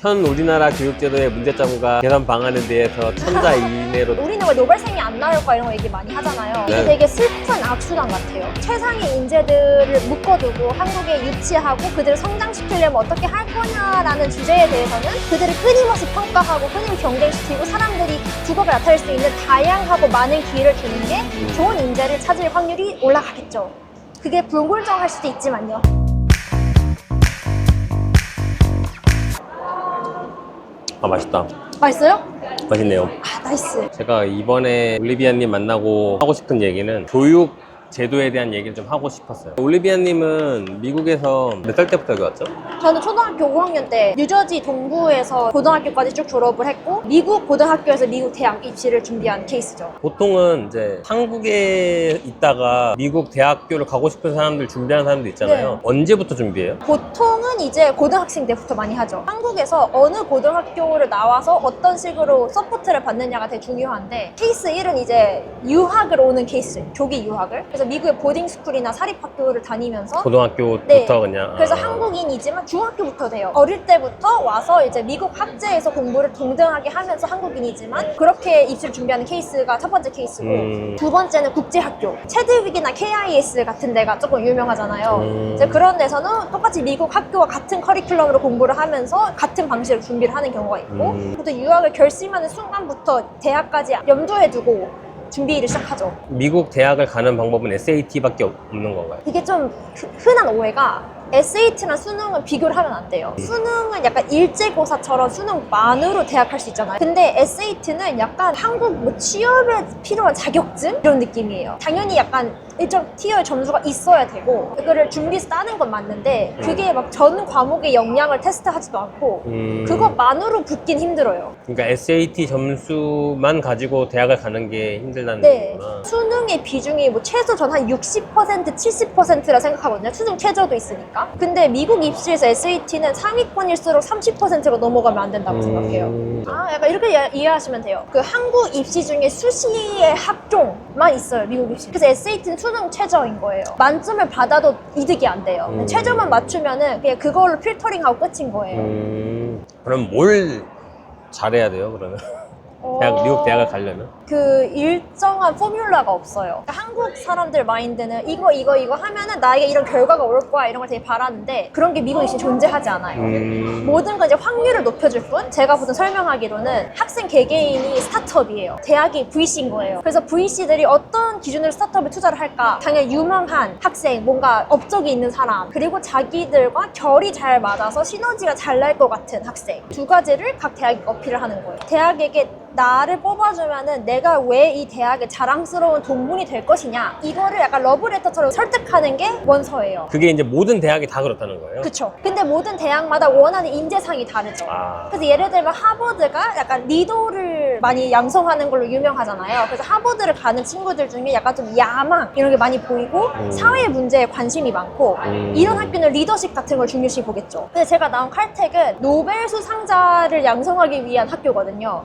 현 우리나라 교육제도의 문제점과 개선 방안에 대해서 천자이내로 우리는 왜 노벨상이 안 나올까 이런 거 얘기 많이 하잖아요. 이게 네. 되게 슬픈 악순환 같아요. 최상의 인재들을 묶어두고 한국에 유치하고 그들을 성장시키려면 어떻게 할 거냐라는 주제에 대해서는 그들을 끊임없이 평가하고 끊임없이 경쟁시키고 사람들이 국어가 나타낼 수 있는 다양하고 많은 기회를 주는 게 좋은 인재를 찾을 확률이 올라가겠죠. 그게 불공정할 수도 있지만요. 아, 맛있다. 맛있어요? 맛있네요. 아, 나이스. 제가 이번에 올리비아님 만나고 하고 싶은 얘기는 교육 제도에 대한 얘기를 좀 하고 싶었어요. 올리비아님은 미국에서 몇 살 때부터 여기 왔죠? 저는 초등학교 5학년 때 뉴저지 동부에서 고등학교까지 쭉 졸업을 했고 미국 고등학교에서 미국 대학 입시를 준비한 케이스죠. 보통은 이제 한국에 있다가 미국 대학교를 가고 싶은 사람들 준비하는 사람도 있잖아요. 네. 언제부터 준비해요? 보통은 이제 고등학생 때부터 많이 하죠. 한국에서 어느 고등학교를 나와서 어떤 식으로 서포트를 받느냐가 되게 중요한데 케이스 1은 이제 유학을 오는 케이스, 조기 유학을. 그래서 미국의 보딩스쿨이나 사립학교를 다니면서 고등학교부터 네. 그냥. 그래서 한국인이지만 중학교부터 돼요. 어릴 때부터 와서 이제 미국 학제에서 공부를 동등하게 하면서 한국인이지만 그렇게 입시를 준비하는 케이스가 첫 번째 케이스고 두 번째는 국제학교. 체드윅이나 KIS 같은 데가 조금 유명하잖아요. 이제 그런 데서는 똑같이 미국 학교와 같은 커리큘럼으로 공부를 하면서 같은 방식으로 준비를 하는 경우가 있고 또 유학을 결심하는 순간부터 대학까지 염두에 두고 준비를 시작하죠. 미국 대학을 가는 방법은 SAT밖에 없는 건가요? 이게 좀 흔한 오해가 SAT랑 수능은 비교를 하면 안 돼요. 수능은 약간 일제고사처럼 수능만으로 대학 할 수 있잖아요. 근데 SAT는 약간 한국 뭐 취업에 필요한 자격증? 이런 느낌이에요. 당연히 약간 일정 티어의 점수가 있어야 되고 그거를 준비해서 따는 건 맞는데 그게 막 전 과목의 역량을 테스트하지도 않고 그것만으로 붙긴 힘들어요. 그러니까 SAT 점수만 가지고 대학을 가는 게 힘들다는 네. 거구나. 수능의 비중이 뭐 최소 전 한 60%, 70%라 생각하거든요. 수능 최저도 있으니까. 근데 미국 입시에서 SAT는 상위권일수록 30%가 넘어가면 안 된다고 생각해요. 아, 약간 이렇게 이해하시면 돼요. 그 한국 입시 중에 수시의 학종만 있어요, 미국 입시. 그래서 SAT는 수능 최저인 거예요. 만점을 받아도 이득이 안 돼요. 최저만 맞추면은 그냥 그걸로 필터링하고 끝인 거예요. 그럼 뭘 잘해야 돼요, 그러면? 미국 대학을 가려면? 그 일정한 포뮬라가 없어요. 그러니까 한국 사람들 마인드는 이거 하면은 나에게 이런 결과가 올 거야 이런 걸 되게 바라는데 그런 게 미국 입시에 존재하지 않아요. 모든 건 이제 확률을 높여줄 뿐 제가 보통 설명하기로는 학생 개개인이 스타트업이에요. 대학이 VC인 거예요. 그래서 VC들이 어떤 기준으로 스타트업에 투자를 할까? 당연히 유망한 학생, 뭔가 업적이 있는 사람 그리고 자기들과 결이 잘 맞아서 시너지가 잘 날 것 같은 학생 두 가지를 각 대학이 어필을 하는 거예요. 대학에게 나를 뽑아주면은 내가 왜 이 대학의 자랑스러운 동문이 될 것이냐 이거를 약간 러브레터처럼 설득하는 게 원서예요. 그게 이제 모든 대학이 다 그렇다는 거예요? 그쵸. 근데 모든 대학마다 원하는 인재상이 다르죠. 그래서 예를 들면 하버드가 약간 리더를 많이 양성하는 걸로 유명하잖아요. 그래서 하버드를 가는 친구들 중에 약간 좀 야망 이런 게 많이 보이고 사회 문제에 관심이 많고 이런 학교는 리더십 같은 걸 중요시 보겠죠. 근데 제가 나온 칼텍은 노벨 수상자를 양성하기 위한 학교거든요.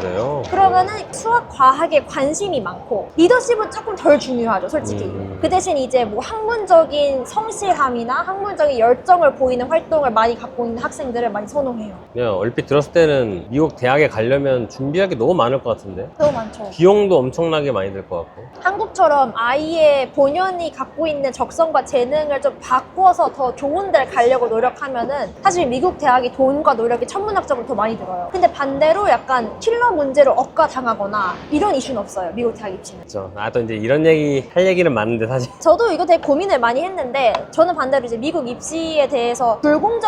그래요? 그러면은 수학, 과학에 관심이 많고 리더십은 조금 덜 중요하죠, 솔직히. 그 대신 이제 뭐 학문적인 성실함이나 학문적인 열정을 보이는 활동을 많이 갖고 있는 학생들을 많이 선호해요. 그냥 얼핏 들었을 때는 미국 대학에 가려면 준비할 게 너무 많을 것 같은데? 너무 많죠. 비용도 엄청나게 많이 들 것 같고. 한국처럼 아이의 본연이 갖고 있는 적성과 재능을 좀 바꿔서 더 좋은 데를 가려고 노력하면은 사실 미국 대학이 돈과 노력이 천문학적으로 더 많이 들어요. 근데 반대로 약간 킬러 문제로 억가당하거나 이런 이슈는 없어요, 미국 대학 입시는. 그렇죠. 또 이제 이런 얘기 할 얘기는 많은데 사실. 저도 이거 되게 고민을 많이 했는데 저는 반대로 이제 미국 입시에 대해서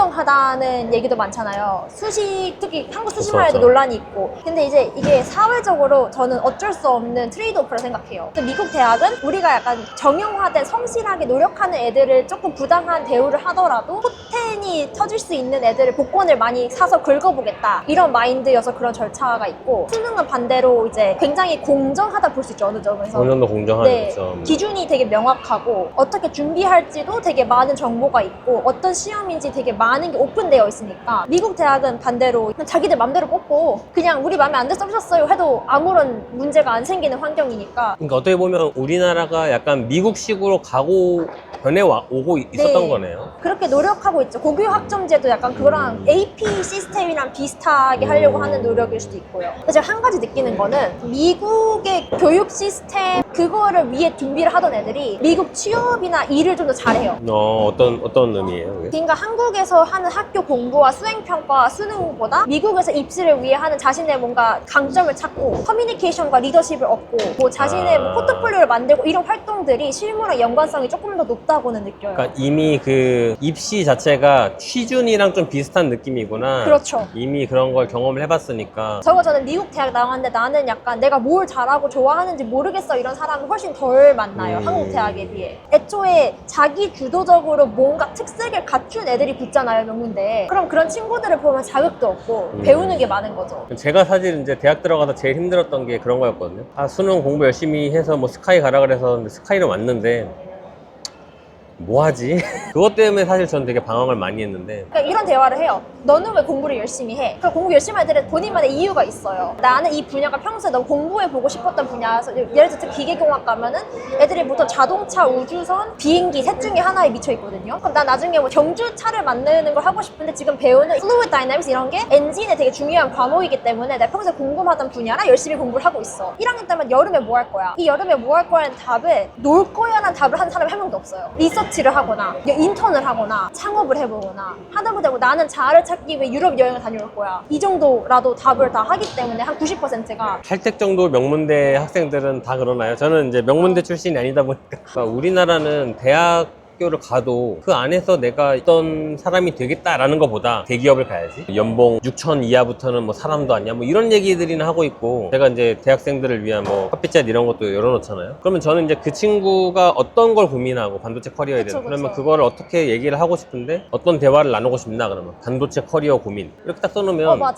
불공정하다는 얘기도 많잖아요. 특히 한국 수시만 해도 그쵸. 논란이 있고. 근데 이제 이게 사회적으로 저는 어쩔 수 없는 트레이드오프라 생각해요. 근데 미국 대학은 우리가 약간 정형화된 성실하게 노력하는 애들을 조금 부당한 대우를 하더라도 포텐이 터질 수 있는 애들을 복권을 많이 사서 긁어보겠다 이런 마인드여서 그런 절차가 있고 수능은 반대로 이제 게 굉장히 공정하다 볼 수 있죠, 어느 점에서. 어느 정도 공정하죠. 네, 기준이 되게 명확하고 어떻게 준비할지도 되게 많은 정보가 있고 어떤 시험인지 되게 많은 게 오픈되어 있으니까 미국 대학은 반대로 그냥 자기들 맘대로 뽑고 그냥 우리 마음에 안 돼서 써주셨어요 해도 아무런 문제가 안 생기는 환경이니까. 그러니까 어떻게 보면 우리나라가 약간 미국식으로 가고 오고 있었던 네, 거네요. 그렇게 노력하고 있죠. 고교 학점제도 약간 그거랑 AP 시스템이랑 비슷하게 하려고 하는 노력일 수도 있고요. 제가 한 가지 느끼는 거는 미국의 교육 시스템 그거를 위해 준비를 하던 애들이 미국 취업이나 일을 좀 더 잘해요. 어떤 의미예요? 그게? 그러니까 한국에서 하는 학교 공부와 수행평가, 수능보다 미국에서 입시를 위해 하는 자신의 뭔가 강점을 찾고 커뮤니케이션과 리더십을 얻고 뭐 자신의 뭐 포트폴리오를 만들고 이런 활동들이 실무랑 연관성이 조금 더 높다고는 느껴요. 그러니까 이미 그 입시 자체가 취준이랑 좀 비슷한 느낌이구나. 그렇죠. 이미 그런 걸 경험을 해봤으니까. 저는 미국 대학 나왔는데 나는 약간 내가 뭘 잘하고 좋아하는지 모르겠어 이런 사람이 훨씬 덜 만나요. 한국 대학에 비해. 애초에 자기 주도적으로 뭔가 특색을 갖춘 애들이 붙잖아요, 명문대에. 그럼 그런 친구들을 보면 자극도 없고 배우는 게 많은 거죠. 제가 사실 이제 대학 들어가서 제일 힘들었던 게 그런 거였거든요. 수능 공부 열심히 해서 뭐 스카이 가라 그래서 스카이를 왔는데 뭐 하지? 그것 때문에 사실 저는 되게 방황을 많이 했는데. 그러니까 이런 대화를 해요. 너는 왜 공부를 열심히 해? 그 공부 열심히 할 때는 본인만의 이유가 있어요. 나는 이 분야가 평소에 너무 공부해보고 싶었던 분야여서 예를 들어 기계공학 가면은 애들이 보통 자동차, 우주선, 비행기 셋 중에 하나에 미쳐 있거든요. 그럼 나 나중에 뭐 경주차를 만드는 걸 하고 싶은데 지금 배우는 fluid dynamics 이런 게 엔진에 되게 중요한 과목이기 때문에 내가 평소에 궁금하던 분야라 열심히 공부를 하고 있어. 1학년 때면 여름에 뭐 할 거야? 이 여름에 뭐 할 거야는 답에 놀 거야라는 답을 하는 사람이 한 명도 없어요. 리서치를 하거나 인턴을 하거나 창업을 해보거나 하다보다 뭐 나는 자아를 찾기 위해 유럽 여행을 다녀올 거야. 이 정도라도 답을 다 하기 때문에 한 90%가 할택 정도 명문대 학생들은 다 그러나요? 저는 이제 명문대 출신이 아니다 보니까. 그러니까 우리나라는 대학교를 가도 그 안에서 내가 어떤 사람이 되겠다라는 것보다 대기업을 가야지. 연봉 6천 이하부터는 뭐 사람도 아니야. 뭐 이런 얘기들이나 하고 있고, 제가 이제 대학생들을 위한 뭐 커피챗 이런 것도 열어놓잖아요. 그러면 저는 이제 그 친구가 어떤 걸 고민하고 반도체 커리어에 대해서 그러면 그거를 어떻게 얘기를 하고 싶은데 어떤 대화를 나누고 싶나 그러면 반도체 커리어 고민 이렇게 딱 써놓으면 맞아요.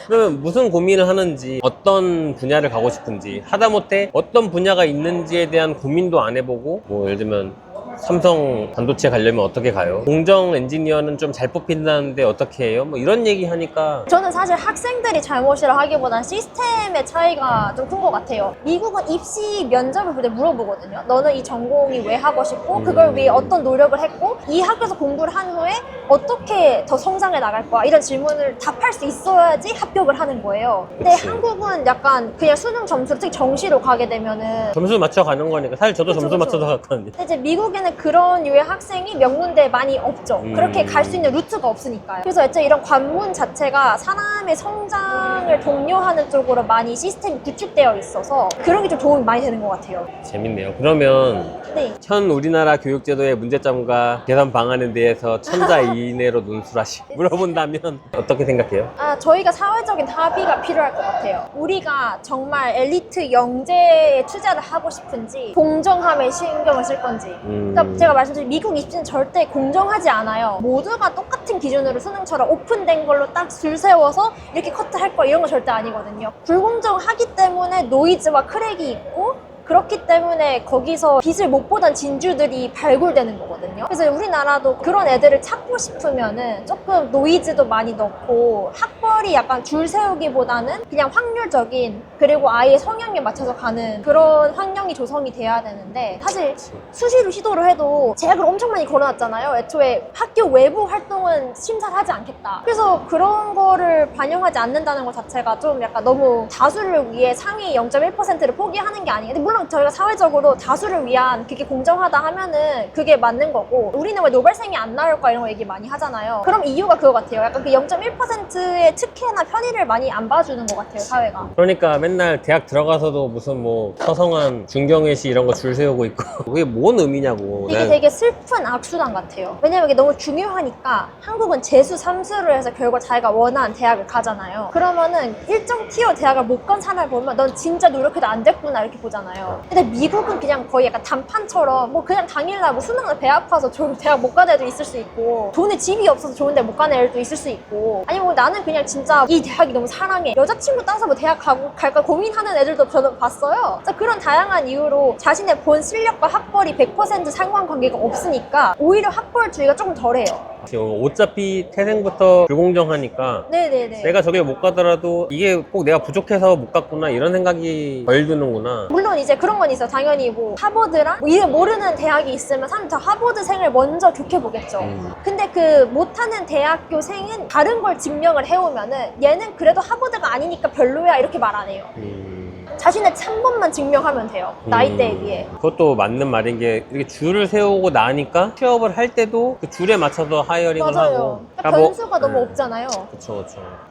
그러면 무슨 고민을 하는지 어떤 분야를 가고 싶은지 하다못해 어떤 분야가 있는지에 대한 고민도 안 해보고 뭐 예를 들면 삼성 반도체 가려면 어떻게 가요? 공정 엔지니어는 좀 잘 뽑힌다는데 어떻게 해요? 뭐 이런 얘기 하니까 저는 사실 학생들이 잘못이라 하기보단 시스템의 차이가 좀 큰 것 같아요. 미국은 입시 면접을 볼 때 물어보거든요. 너는 이 전공이 왜 하고 싶고 그걸 위해 어떤 노력을 했고 이 학교에서 공부를 한 후에 어떻게 더 성장해 나갈 거야? 이런 질문을 답할 수 있어야지 합격을 하는 거예요. 근데 그치. 한국은 약간 그냥 수능 점수, 특히 정시로 가게 되면은 점수 맞춰가는 거니까 사실 저도 그쵸, 점수 그쵸. 맞춰서 갔거든요. 근데 이제 미국에는 그런 유의 학생이 명문대에 많이 없죠. 그렇게 갈 수 있는 루트가 없으니까요. 그래서 애초에 이런 관문 자체가 사람의 성장을 독려하는 쪽으로 많이 시스템이 구축되어 있어서 그런 게 좀 도움이 많이 되는 것 같아요. 재밌네요. 그러면 네. 현 우리나라 교육제도의 문제점과 개선 방안에 대해서 천자 이내로 논술하시 물어본다면 어떻게 생각해요? 저희가 사회적인 합의가 필요할 것 같아요. 우리가 정말 엘리트 영재에 투자를 하고 싶은지 공정함에 신경을 쓸 건지. 그러니까 제가 말씀드린 미국 입시는 절대 공정하지 않아요. 모두가 똑같은 기준으로 수능처럼 오픈된 걸로 딱 줄 세워서 이렇게 커트할 거 이런 거 절대 아니거든요. 불공정하기 때문에 노이즈와 크랙이 있고 그렇기 때문에 거기서 빛을 못 보던 진주들이 발굴되는 거거든요. 그래서 우리나라도 그런 애들을 찾고 싶으면은 조금 노이즈도 많이 넣고 학벌이 약간 줄 세우기보다는 그냥 확률적인 그리고 아이의 성향에 맞춰서 가는 그런 환경이 조성이 돼야 되는데 사실 수시로 시도를 해도 제약을 엄청 많이 걸어놨잖아요. 애초에 학교 외부 활동은 심사를 하지 않겠다. 그래서 그런 거를 반영하지 않는다는 것 자체가 좀 약간 너무 다수를 위해 상위 0.1%를 포기하는 게 아니에요. 물론 저희가 사회적으로 다수를 위한 그게 공정하다 하면은 그게 맞는 거고 우리는 왜 노벨상이 안 나올까 이런 거 얘기 많이 하잖아요. 그럼 이유가 그거 같아요. 약간 그 0.1%의 특혜나 편의를 많이 안 봐주는 것 같아요, 사회가. 그러니까 맨날 대학 들어가서도 무슨 뭐 서성한 중경외시 이런 거 줄 세우고 있고 그게 뭔 의미냐고. 이게 되게 슬픈 악순환 같아요. 왜냐면 이게 너무 중요하니까 한국은 재수, 삼수를 해서 결국 자기가 원하는 대학을 가잖아요. 그러면은 일정 티어 대학을 못 간 사람을 보면 넌 진짜 노력해도 안 됐구나 이렇게 보잖아요. 거잖아요. 근데 미국은 그냥 거의 약간 단판처럼 뭐 그냥 당일날 뭐 수능날 배 아파서 대학 못 가는 애도 있을 수 있고, 돈에 집이 없어서 좋은데 못 가는 애도 있을 수 있고, 아니면 뭐 나는 그냥 진짜 이 대학이 너무 사랑해, 여자친구 따서 뭐 대학 갈까 고민하는 애들도 저는 봤어요. 그래서 그런 다양한 이유로 자신의 본 실력과 학벌이 100% 상관관계가 없으니까 오히려 학벌주의가 조금 덜해요. 어차피 태생부터 불공정하니까 네네네. 내가 저길 못 가더라도 이게 꼭 내가 부족해서 못 갔구나 이런 생각이 덜 드는구나. 물론 이제 그런 건 있어요. 당연히 뭐 하버드랑 뭐 이름 모르는 대학이 있으면 사람 다 하버드생을 먼저 좋게 보겠죠. 근데 그 못하는 대학교생은 다른 걸 증명을 해오면은 얘는 그래도 하버드가 아니니까 별로야 이렇게 말 안 해요. 자신의 참범만 증명하면 돼요. 나이대에 비해. 그것도 맞는 말인 게 이렇게 줄을 세우고 나니까 취업을 할 때도 그 줄에 맞춰서 하이어링을 맞아요. 하고. 그러니까 변수가 너무 없잖아요. 그쵸.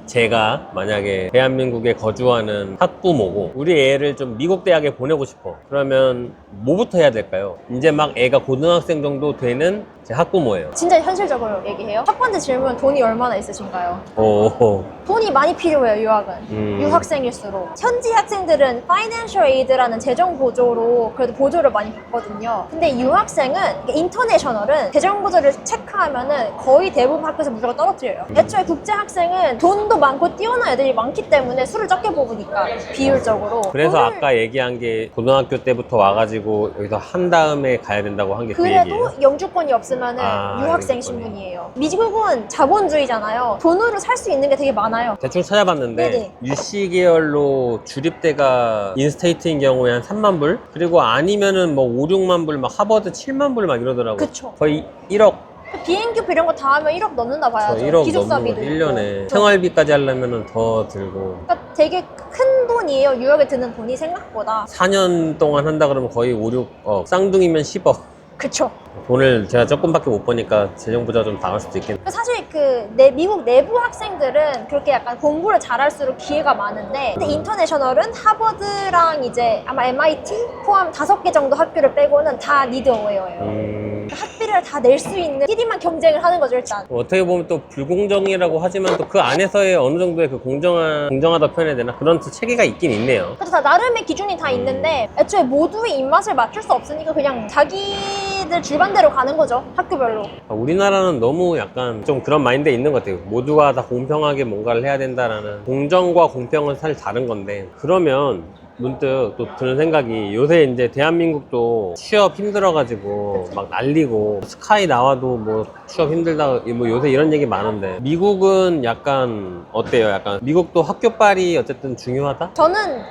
제가 만약에 대한민국에 거주하는 학부모고 우리 애를 좀 미국 대학에 보내고 싶어. 그러면 뭐부터 해야 될까요? 이제 막 애가 고등학생 정도 되는 제 학부모예요. 진짜 현실적으로 얘기해요. 첫 번째 질문, 돈이 얼마나 있으신가요? 오. 돈이 많이 필요해요, 유학은. 유학생일수록. 현지 학생들은 Financial Aid라는 재정 보조로 그래도 보조를 많이 받거든요. 근데 유학생은, 인터내셔널은 재정 보조를 체크하면은 거의 대부분 학교에서 무조건 떨어뜨려요. 애초에 국제 학생은 돈도 많고 뛰어난 애들이 많기 때문에 수를 적게 뽑으니까, 비율적으로. 그래서 돈을 아까 얘기한 게 고등학교 때부터 와가지고 여기서 한 다음에 가야 된다고 한 게 그 그래도 얘기예요. 영주권이 없으면은 유학생 영주권이. 신분이에요. 미국은 자본주의잖아요. 돈으로 살 수 있는 게 되게 많아요. 대충 찾아봤는데 네네. UC 계열로 주립대가 인스테이트인 경우에 한 3만 불, 그리고 아니면은 뭐 5, 6만 불, 막 하버드 7만 불 막 이러더라고요. 그쵸. 거의 1억, 비행기표 이런 거 다 하면 1억 넣는다 봐야죠. 1억 넘는 기숙사비도 거 있고. 1년에 생활비까지 하려면은 더 들고. 그러니까 되게 큰 돈이에요. 유학에 드는 돈이 생각보다. 4년 동안 한다 그러면 거의 5, 6억, 쌍둥이면 10억. 그쵸. 돈을 제가 조금밖에 못 버니까 재정부자 좀 당할 수도 있겠네. 사실 미국 내부 학생들은 그렇게 약간 공부를 잘할수록 기회가 많은데, 근데 인터내셔널은 하버드랑 이제 아마 MIT 포함 5개 정도 학교를 빼고는 다 니드어웨어예요. 학비를 다 낼 수 있는 끼리만 경쟁을 하는 거죠, 일단. 어떻게 보면 또 불공정이라고 하지만 또 그 안에서의 어느 정도의 그 공정하다 표현해야 되나? 그런 또 체계가 있긴 있네요. 그래서 다 나름의 기준이 다 있는데, 애초에 모두의 입맛을 맞출 수 없으니까 그냥 자기들 주관대로 가는 거죠, 학교별로. 우리나라는 너무 약간 좀 그런 마인드에 있는 것 같아요. 모두가 다 공평하게 뭔가를 해야 된다라는. 공정과 공평은 사실 다른 건데, 그러면 문득 또 드는 생각이, 요새 이제 대한민국도 취업 힘들어가지고 막 난리고, 스카이 나와도 뭐 취업 힘들다, 뭐 요새 이런 얘기 많은데, 미국은 약간 어때요? 약간 미국도 학교빨이 어쨌든 중요하다? 저는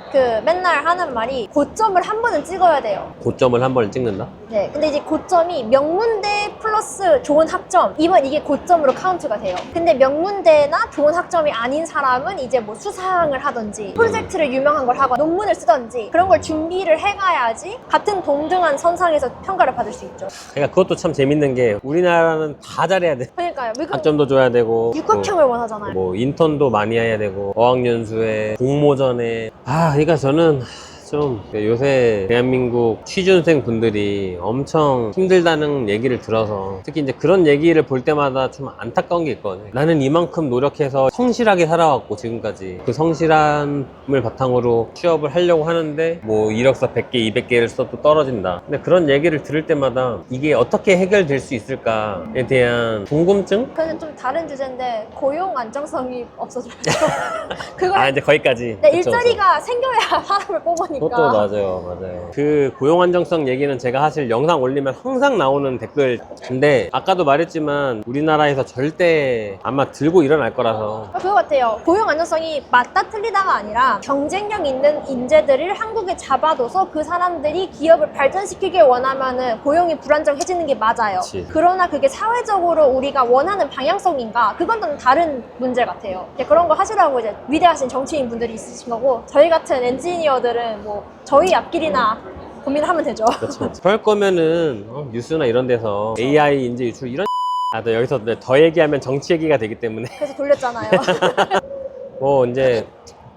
맨날 하는 말이, 고점을 한 번은 찍어야 돼요. 고점을 한 번을 찍는다? 네, 근데 이제 고점이 명문대 플러스 좋은 학점, 이게 고점으로 카운트가 돼요. 근데 명문대나 좋은 학점이 아닌 사람은 이제 뭐 수상을 하든지 프로젝트를 유명한 걸 하거나 논문을 쓰든지 그런 걸 준비를 해가야지 같은 동등한 선상에서 평가를 받을 수 있죠. 그러니까 그것도 참 재밌는 게, 우리나라는 다 잘해야 돼. 그러니까요. 미국 학점도 줘야 되고, 육각형을 원하잖아요. 뭐 인턴도 많이 해야 되고, 어학연수에, 공모전에. 그러니까 저는 좀 요새 대한민국 취준생 분들이 엄청 힘들다는 얘기를 들어서, 특히 이제 그런 얘기를 볼 때마다 좀 안타까운 게 있거든요. 나는 이만큼 노력해서 성실하게 살아왔고 지금까지, 그 성실함을 바탕으로 취업을 하려고 하는데 뭐 이력서 100개, 200개를 써도 떨어진다. 근데 그런 얘기를 들을 때마다 이게 어떻게 해결될 수 있을까에 대한 궁금증? 그는 좀 다른 주제인데, 고용 안정성이 없어져서 그걸 이제 거기까지. 네, 그쵸, 일자리가 생겨야 사람을 뽑으니까. 그것도 맞아요. 그 고용 안정성 얘기는 제가 사실 영상 올리면 항상 나오는 댓글. 근데 아까도 말했지만 우리나라에서 절대 아마 들고 일어날 거라서. 그거 같아요. 고용 안정성이 맞다 틀리다가 아니라, 경쟁력 있는 인재들을 한국에 잡아둬서 그 사람들이 기업을 발전시키길 원하면은 고용이 불안정해지는 게 맞아요. 그치. 그러나 그게 사회적으로 우리가 원하는 방향성인가? 그건 좀 다른 문제 같아요. 이제 그런 거 하시라고 이제 위대하신 정치인 분들이 있으신 거고, 저희 같은 엔지니어들은 뭐 저희 앞길이나 고민을 하면 되죠. 그렇죠. 그럴 거면은 뉴스나 이런 데서 AI 인재 유출 이런 또 여기서 더 얘기하면 정치 얘기가 되기 때문에 그래서 돌렸잖아요. 뭐 이제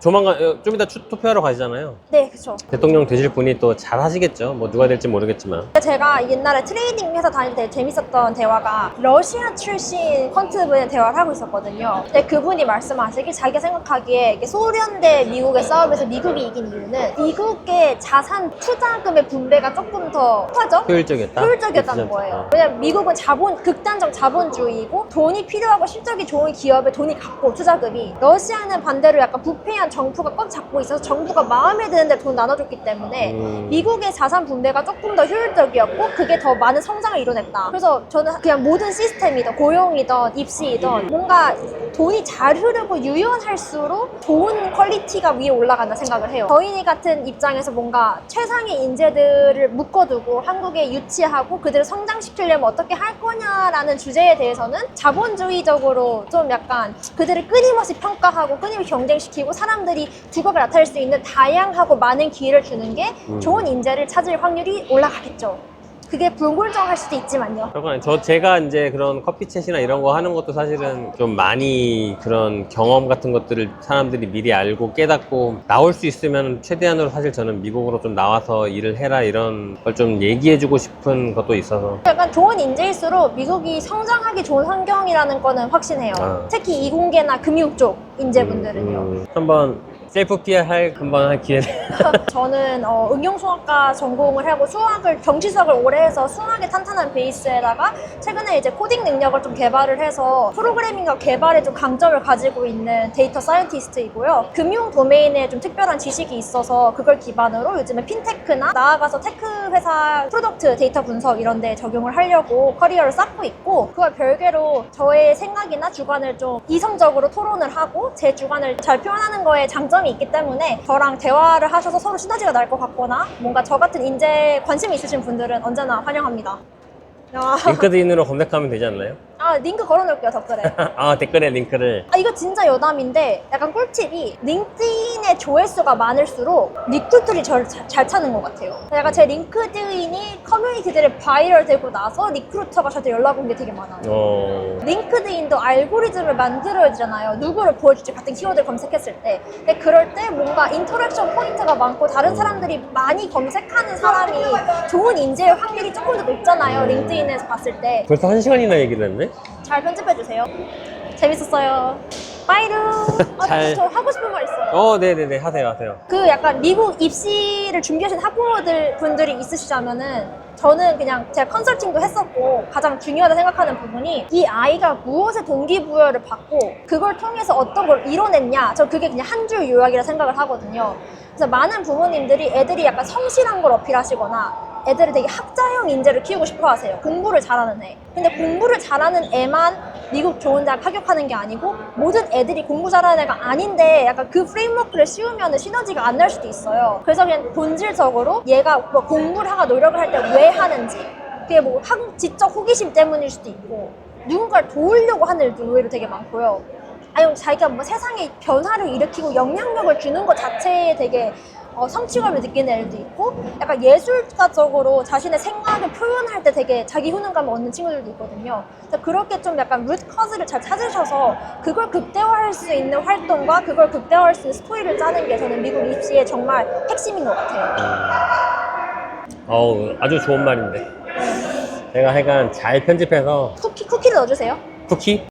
조만간 좀 이따 투표하러 가시잖아요. 네, 그쵸. 대통령 되실 분이 또 잘 하시겠죠. 뭐 누가 될지 모르겠지만. 제가 옛날에 트레이딩 회사 다닐 때 재밌었던 대화가 러시아 출신 퀀트분의 대화를 하고 있었거든요. 근데 그분이 말씀하시길 자기가 생각하기에 이게 소련 대 미국의 싸움에서 미국이 이긴 이유는 미국의 자산 투자금의 분배가 조금 더 커져? 효율적이었다는 거예요. 왜냐면 미국은 극단적 자본주의이고 돈이 필요하고 실적이 좋은 기업에 돈이 갖고 투자금이, 러시아는 반대로 약간 부패한 정부가 꽉 잡고 있어서 정부가 마음에 드는데 돈 나눠줬기 때문에 미국의 자산 분배가 조금 더 효율적이었고 그게 더 많은 성장을 이뤄냈다. 그래서 저는 그냥 모든 시스템이든 고용이든 입시이든 뭔가 돈이 잘 흐르고 유연할수록 좋은 퀄리티가 위에 올라간다 생각을 해요. 저희 같은 입장에서 뭔가 최상의 인재들을 묶어두고 한국에 유치하고 그들을 성장시키려면 어떻게 할 거냐라는 주제에 대해서는 자본주의적으로 좀 약간 그들을 끊임없이 평가하고 끊임없이 경쟁시키고 사람들이 두각을 나타낼 수 있는 다양하고 많은 기회를 주는 게 좋은 인재를 찾을 확률이 올라가겠죠. 그게 불공정할 수도 있지만요. 제가 이제 그런 커피챗이나 이런 거 하는 것도 사실은 좀 많이 그런 경험 같은 것들을 사람들이 미리 알고 깨닫고 나올 수 있으면 최대한으로 사실 저는 미국으로 좀 나와서 일을 해라 이런 걸 좀 얘기해주고 싶은 것도 있어서. 약간 좋은 인재일수록 미국이 성장하기 좋은 환경이라는 거는 확신해요. 특히 이공계나 금융 쪽 인재분들은요. 한번 셀프 PR 한번 할 기회를. 저는 응용수학과 전공을 하고 정치수학을 오래 해서 수학의 탄탄한 베이스에다가 최근에 이제 코딩 능력을 좀 개발을 해서 프로그래밍과 개발에 좀 강점을 가지고 있는 데이터 사이언티스트이고요. 금융 도메인에 좀 특별한 지식이 있어서 그걸 기반으로 요즘에 핀테크나 나아가서 테크 회사 프로덕트 데이터 분석 이런 데 적용을 하려고 커리어를 쌓고 있고, 그와 별개로 저의 생각이나 주관을 좀 이성적으로 토론을 하고 제 주관을 잘 표현하는 거에 장점이 있기 때문에 저랑 대화를 하셔서 서로 시너지가 날 것 같거나 뭔가 저 같은 인재에 관심이 있으신 분들은 언제나 환영합니다. 링크드인으로 검색하면 되지 않나요? 링크 걸어놓을게요, 댓글에. 댓글에 링크를. 이거 진짜 여담인데 약간 꿀팁이, 링크드인의 조회수가 많을수록 리크루터들이 저를 잘 찾는 것 같아요. 약간 제 링크드인이 커뮤니티들에 바이럴 되고 나서 리크루터가 저한테 연락 온 게 되게 많아요. 링크드인도 알고리즘을 만들어야 되잖아요. 누구를 보여줄지 같은 키워드 검색했을 때. 근데 그럴 때 뭔가 인터랙션 포인트가 많고 다른 사람들이 많이 검색하는 사람이 좋은 인재의 확률이 조금 더 높잖아요. 링크드인에서 봤을 때. 벌써 1시간이나 얘기를 했네? 잘 편집해주세요. 재밌었어요. 빠이루. 저 하고 싶은 말 있어요. 네네네. 하세요. 그 약간 미국 입시를 준비하신 학부모들 분들이 있으시다면은, 저는 그냥 제가 컨설팅도 했었고 가장 중요하다 생각하는 부분이 이 아이가 무엇에 동기부여를 받고 그걸 통해서 어떤 걸 이뤄냈냐, 저 그게 그냥 한 줄 요약이라 생각을 하거든요. 그래서 많은 부모님들이 애들이 약간 성실한 걸 어필하시거나 애들을 되게 학자형 인재를 키우고 싶어 하세요. 공부를 잘하는 애. 근데 공부를 잘하는 애만 미국 좋은 대학 합격하는 게 아니고 모든 애들이 공부 잘하는 애가 아닌데 약간 그 프레임워크를 씌우면 시너지가 안 날 수도 있어요. 그래서 그냥 본질적으로 얘가 뭐 공부를 하고 노력을 할 때 왜 하는지, 그게 뭐 지적 호기심 때문일 수도 있고 누군가를 도우려고 하는 일도 의외로 되게 많고요. 아니면 자기가 뭐 세상에 변화를 일으키고 영향력을 주는 것 자체에 되게 성취감을 느끼는 애들도 있고, 약간 예술가적으로 자신의 생각을 표현할 때 되게 자기 효능감을 얻는 친구들도 있거든요. 그래서 그렇게 좀 약간 루트 커즈를 잘 찾으셔서 그걸 극대화할 수 있는 활동과 그걸 극대화할 수 있는 스토리를 짜는 게 저는 미국 입시의 정말 핵심인 것 같아요. 아주 좋은 말인데. 제가 하여간 잘 편집해서. 쿠키를 넣어주세요. 쿠키?